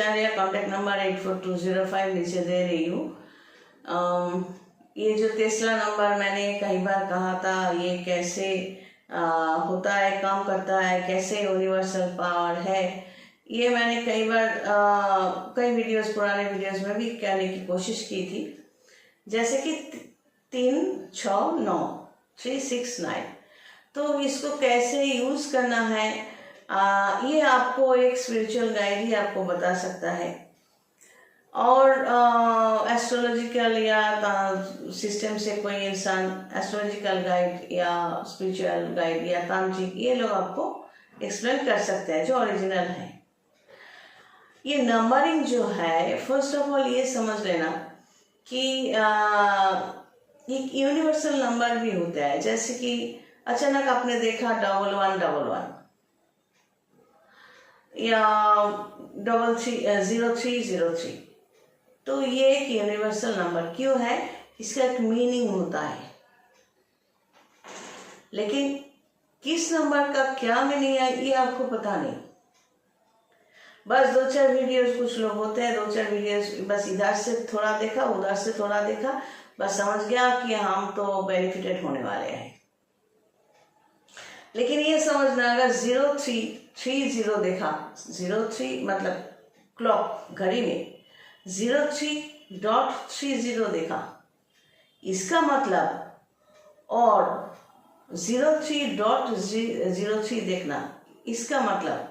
Arya, contact number 84205 नीचे दे रही हूँ। ये जो तीसरा नंबर मैंने कई बार कहा था, ये कैसे होता है, काम करता है, कैसे यूनिवर्सल पावर है, ये मैंने कई बार कई वीडियोस, पुराने वीडियोस में भी कहने की कोशिश की थी। जैसे कि 369 369, तो इसको कैसे यूज़ करना है, ये आपको एक स्पिरिचुअल गाइड ही आपको बता सकता है। और एस्ट्रोलॉजिकल या सिस्टम से कोई इंसान एस्ट्रोलॉजिकल गाइड या स्पिरिचुअल गाइड या तांत्रिक, ये लोग आपको एक्सप्लेन कर सकते हैं जो ओरिजिनल है। ये नंबरिंग जो है, फर्स्ट ऑफ ऑल ये समझ लेना कि एक यूनिवर्सल नंबर भी होता है। जैसे कि अचानक आपने देखा 1111 या 0303, तो ये एक यूनिवर्सल नंबर क्यों है, इसका एक मीनिंग होता है। लेकिन किस नंबर का क्या मीनिंग है ये आपको पता नहीं। बस 2-4 वीडियोस, कुछ लोग होते हैं 2-4 वीडियोस बस इधर से थोड़ा देखा, उधर से थोड़ा देखा, बस समझ गया कि हम तो बेनिफिटेड होने वाले हैं। लेकिन ये समझना, अगर 0330 देखा, 03 मतलब क्लॉक घड़ी में 03.30 देखा, इसका मतलब, और 03.03 देखना, इसका मतलब,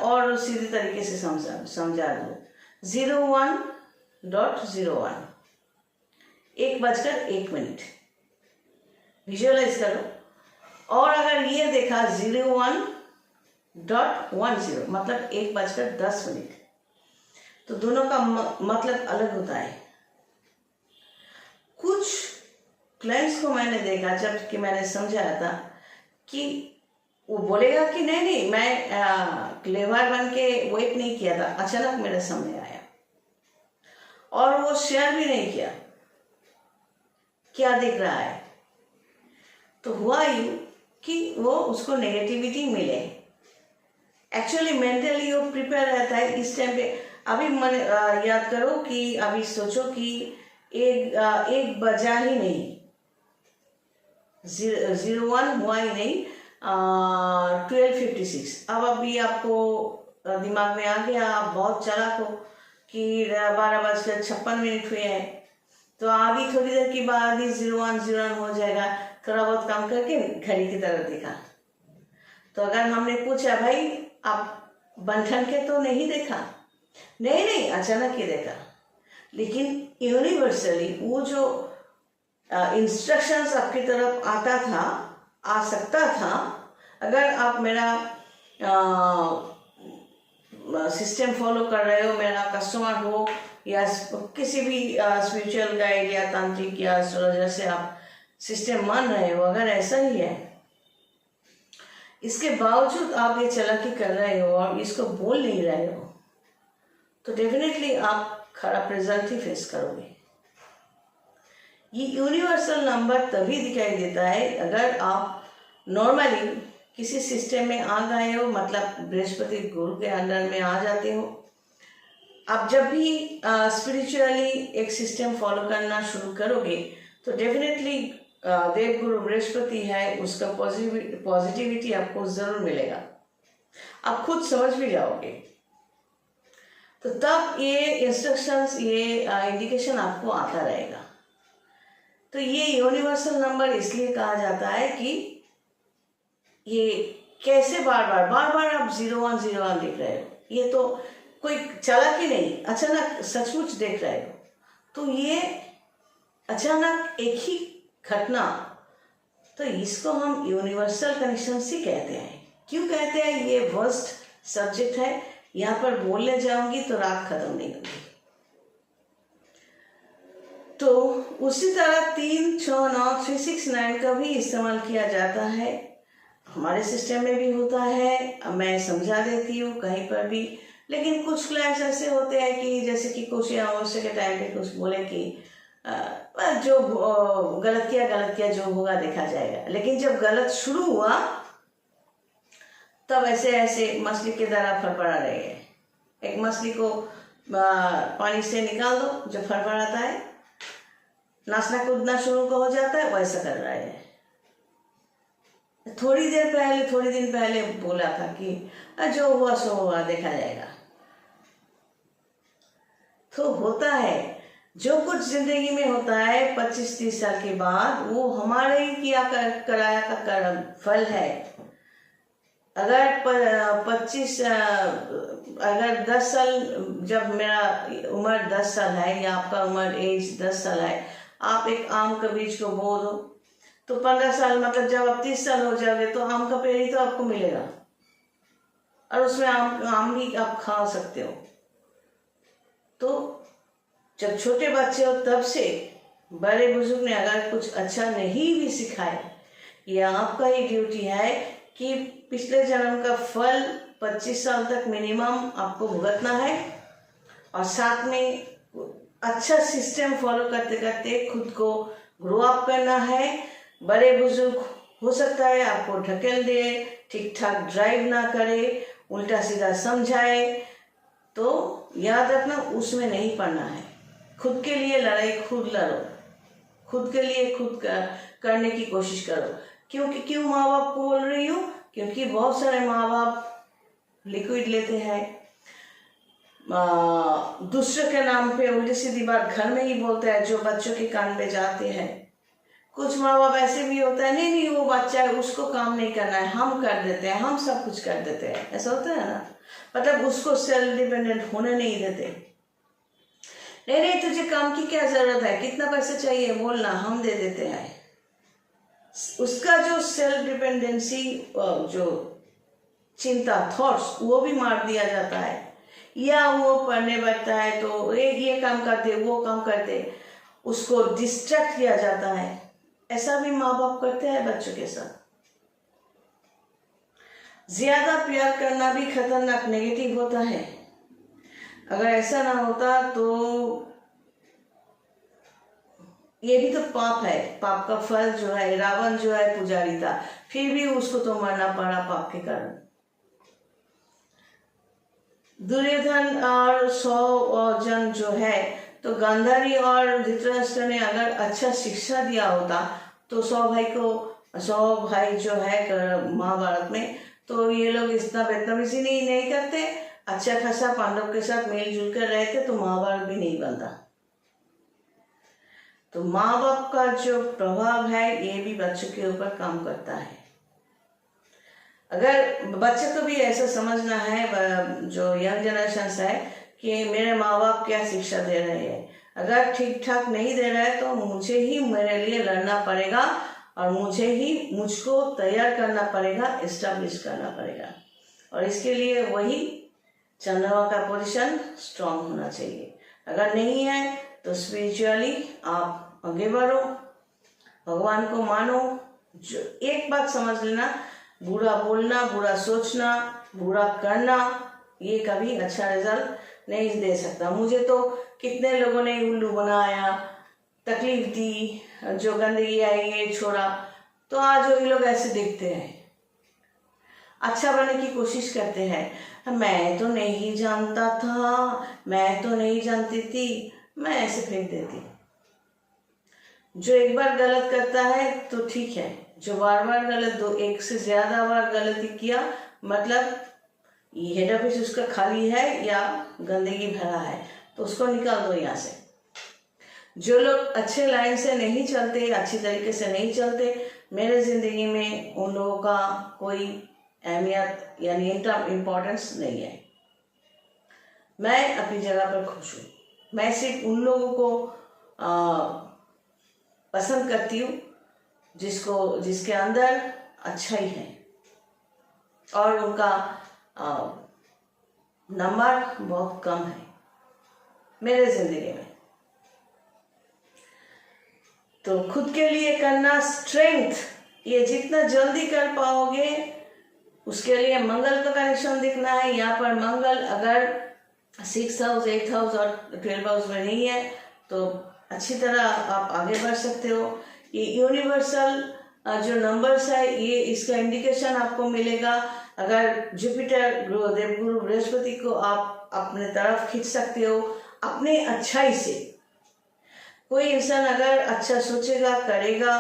और सीधी तरीके से समझा दो, 01.01, 1:01, विजुअलाइज करो। और अगर ये देखा 01.10 मतलब 1:10, तो दोनों का मतलब अलग होता है। कुछ क्लाइंट्स को मैंने देखा, जब कि मैंने समझाया था कि वो बोलेगा कि नहीं मैं क्लेवर बन के वेट नहीं किया था, अचानक मेरे सामने आया और वो शेयर भी नहीं किया क्या दिख रहा है। तो हुआ यूँ कि वो उसको नेगेटिविटी मिले। एक्चुअली मेंटली वो प्रिपेयर रहता है इस टाइम पे। अभी मन याद करो कि अभी सोचो कि एक बजा ही नहीं, 01 हुआ ही नहीं, 12:56। अब अभी आपको दिमाग में आ गया, आप बहुत चालाक हो कि 12:56 हुए हैं, तो अभी थोड़ी देर के बाद ही 01 हो जाएगा। थोड़ा बहुत काम करके घड़ी की तरफ देखा, तो अगर हमने पूछा भाई आप बंधन के तो नहीं देखा, नहीं अचानक ही देखा। लेकिन यूनिवर्सली वो जो इंस्ट्रक्शंस आपकी तरफ आता था, आ सकता था, अगर आप मेरा सिस्टम फॉलो कर रहे हो, मेरा कस्टमर हो या किसी भी स्पिरिचुअल गाइड या तांत्रिक या एस्ट्रोलॉजर से आप सिस्टम मान रहे हो, अगर ऐसा ही है, इसके बावजूद आप ये चालाकी कर रहे हो और इसको बोल नहीं रहे हो, तो डेफिनेटली आप खराब रिजल्ट ही फेस करोगे। ये यूनिवर्सल नंबर तभी दिखाई देता है अगर आप नॉर्मली किसी सिस्टम में आ गए हो, मतलब बृहस्पति गुरु के अंडर में आ जाते हो। आप जब भी स्पिरिचुअली एक सिस्टम फॉलो करना शुरू करोगे तो डेफिनेटली देव गुरु बृहस्पति है, उसका पॉजिटिविटी आपको जरूर मिलेगा, आप खुद समझ भी जाओगे। तो तब ये इंस्ट्रक्शंस, ये इंडिकेशन आपको आता रहेगा। तो ये यूनिवर्सल नंबर इसलिए कहा जाता है कि ये कैसे बार बार आप 0101 देख रहे हो, ये तो कोई चालाकी नहीं, अचानक सचमुच देख रहे हो, तो ये अचानक एक ही घटना, तो इसको हम यूनिवर्सल कनेक्शन से कहते हैं। क्यों कहते हैं, ये वर्स्ट सब्जेक्ट है, यहाँ पर बोलने जाऊंगी तो रात खत्म नहीं होगी। तो उसी तरह 369 369 का भी इस्तेमाल किया जाता है, हमारे सिस्टम में भी होता है। मैं समझा देती हूँ कहीं पर भी। लेकिन कुछ क्लाइंट्स ऐसे होते हैं कि जैसे कि कुछ अमावस्या के टाइम पे कुछ बोले कि जो गलत किया, जो होगा देखा जाएगा। लेकिन जब गलत शुरू हुआ तब ऐसे मछली की तरह फड़फड़ा रहे हैं। एक मछली को पानी से निकाल दो, जब फड़फड़ाता है, नाचना कूदना शुरू हो जाता है, वैसा कर रहा है। थोड़ी दिन पहले बोला था कि जो हुआ सो हुआ, देखा जाएगा। तो होता है, जो कुछ जिंदगी में होता है 25-30 साल के बाद, वो हमारे ही किया कराया का कर्म फल है। अगर 10 साल, जब मेरा उम्र 10 साल है या आपका उम्र एज 10 साल है, आप एक आम के बीज को बो दो, तो 15 साल, मतलब जब आप 30 साल हो जाओगे तो आम का पेड़ ही तो आपको मिलेगा, और उसमें आम भी आप खा सकते हो। तो जब छोटे बच्चे हो तब से बड़े बुजुर्ग ने अगर कुछ अच्छा नहीं भी सिखाए, ये आपका ही ड्यूटी है कि पिछले जन्म का फल 25 साल तक मिनिमम आपको भुगतना है, और साथ में अच्छा सिस्टम फॉलो करते करते खुद को ग्रो अप करना है। बड़े बुजुर्ग हो सकता है आपको ढकेल दे, ठीक ठाक ड्राइव ना करे, उल्टा सीधा समझाए, तो याद रखना उसमें नहीं पड़ना है। खुद के लिए लड़ाई खुद लड़ो, खुद के लिए खुद करने की कोशिश करो। क्यों माँ बाप को बोल रही हूँ? क्योंकि बहुत सारे माँ बाप लिक्विड लेते हैं, दूसरे के नाम पे उल्टी सीधी बात घर में ही बोलते हैं, जो बच्चों के कान पे जाते हैं। कुछ माँ बाप ऐसे भी होता है, नहीं वो बच्चा है, उसको काम नहीं करना है, हम कर देते हैं, हम सब कुछ कर देते हैं, ऐसा होता है ना। मतलब उसको सेल्फ डिपेंडेंट होने नहीं देते। नहीं तुझे काम की क्या जरूरत है, कितना पैसा चाहिए बोलना, हम दे देते हैं। उसका जो सेल्फ डिपेंडेंसी, जो चिंता, थॉट्स, वो भी मार दिया जाता है। या वो पढ़ने बैठता है तो ये काम करते, वो काम करते, उसको डिस्ट्रैक्ट किया जाता है। ऐसा भी माँ बाप करते हैं बच्चों के साथ। ज्यादा प्यार करना भी खतरनाक नेगेटिव होता है। अगर ऐसा ना होता तो ये भी तो पाप है, पाप का फल जो है। रावण जो है पुजारी था, फिर भी उसको तो मरना पड़ा पाप के कारण। दुर्योधन और 100 जन जो है, तो गांधारी और धृतराष्ट्र ने अगर अच्छा शिक्षा दिया होता तो 100 भाई जो है महाभारत में, तो ये लोग इतना बदतमीजी नहीं करते, अच्छा खासा पांडव के साथ मिलजुल कर रहते, तो महाभारत भी नहीं बनता। तो माँ बाप का जो प्रभाव है ये भी बच्चों के ऊपर काम करता है। अगर बच्चे को भी ऐसा समझना है, जो यंग जनरेशन है, कि मेरे माँ बाप क्या शिक्षा दे रहे हैं, अगर ठीक ठाक नहीं दे रहा है तो मुझे ही मेरे लिए लड़ना पड़ेगा, और मुझको तैयार करना पड़ेगा, एस्टेब्लिश करना पड़ेगा। और इसके लिए वही चंद्रमा का पोजीशन स्ट्रांग होना चाहिए। अगर नहीं है तो स्पिरिचुअली आप आगे बढ़ो, भगवान को मानो। जो एक बात समझ लेना, बुरा बोलना, बुरा सोचना, बुरा करना, ये कभी अच्छा रिजल्ट नहीं दे सकता। मुझे तो कितने लोगों ने उल्लू बनाया, तकलीफ दी, जो गंदगी आई ये छोड़ा, तो आज वो लोग ऐसे दिखते हैं, अच्छा बनने की कोशिश करते हैं। मैं तो नहीं जानता था, मैं तो नहीं जानती थी, मैं ऐसे फेंक देती। जो एक बार गलत करता है तो ठीक है, जो बार बार गलत, एक से ज्यादा बार गलती किया, मतलब हेड ऑफिस उसका खाली है या गंदगी भरा है, तो उसको निकाल दो यहाँ से। जो लोग अच्छे लाइन से नहीं चलते, अच्छी तरीके से नहीं चलते, मेरे जिंदगी में उन लोगों का कोई अहमियत यानी इम्पोर्टेंस नहीं है। मैं अपनी जगह पर खुश हूँ। मैं सिर्फ उन लोगों को पसंद करती हूँ जिसके अंदर अच्छाई है, और उनका नंबर बहुत कम है मेरे जिंदगी में। तो खुद के लिए करना स्ट्रेंथ, ये जितना जल्दी कर पाओगे उसके लिए मंगल का कनेक्शन दिखना है। यहाँ पर मंगल अगर 6 हाउस, 8 हाउस और 12 हाउस में नहीं है तो अच्छी तरह आप आगे बढ़ सकते हो। ये यूनिवर्सल जो नंबर्स है, ये इसका इंडिकेशन आपको मिलेगा। अगर जुपिटर, देवगुरु बृहस्पति को आप अपने तरफ खींच सकते हो अपने अच्छाई से। कोई इंसान अगर अच्छा सोचेगा, करेगा,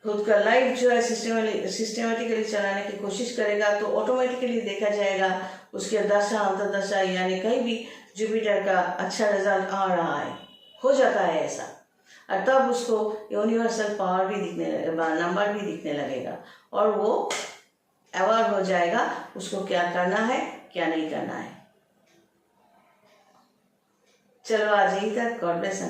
खुद का लाइफ जो है सिस्टमेटिकली चलाने की कोशिश करेगा तो ऑटोमेटिकली देखा जाएगा उसके दशा अंतर्दशा यानी कहीं भी जुपिटर का अच्छा रिजल्ट आ रहा है, हो जाता है ऐसा। और तब उसको यूनिवर्सल पावर भी नंबर भी दिखने लगेगा और वो अवेयर हो जाएगा उसको क्या करना है क्या नहीं करना है। चलो आज यही तक। God bless.